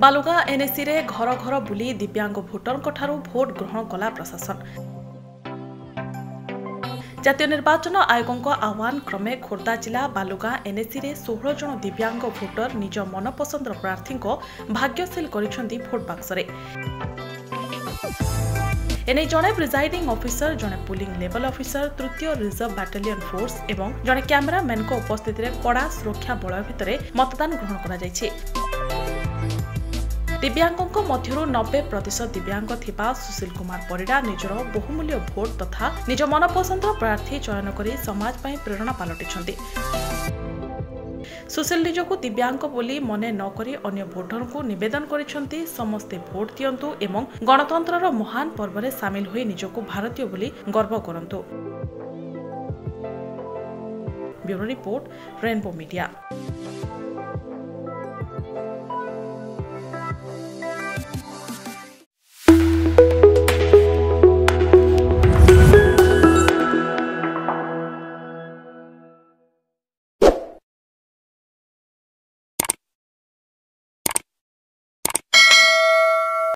बालुगां NAC रे घर घर बुली दिव्यांग भोटरଙ୍କ ଠାରୁ भोट ग्रहण कला प्रशासन। जातीय निर्वाचन आयोगଙ୍କ आह्वान क्रमे खोर्धा जिला बालुगां एनएसी रे 16 जन दिव्यांग भोटर निज मनपसंदर प्रार्थी को भाग्यशील करिसेंती भोट बाक्सरे। एने जड़े प्रिजाइडिंग ऑफिसर, जड़े पुलिंग लेवल ऑफिसर, तृतीय रिजर्व बैटालियन फोर्स एवं जड़े कैमरामैन को उपस्थित रे कड़ा सुरक्षा बलय भितरे मतदान ग्रहण करा जायछि। दिव्यांगों मध्यरु 90% दिव्यांग थिबा सुशील कुमार परिडा निजर बहुमूल्य भोट तथा निज मनपसंद प्रार्थी चयन करी समाज पई प्रेरणा पालटिछंती। सुशील निजको दिव्यांग बोली मने न करी अन्य भोटर को निवेदन करिछंती समस्ते भोट दियंतु एवं गणतंत्रर महान पर्व रे शामिल होई निजको भारतीय बोली गर्व करंतु। Bureau report, rainbow media.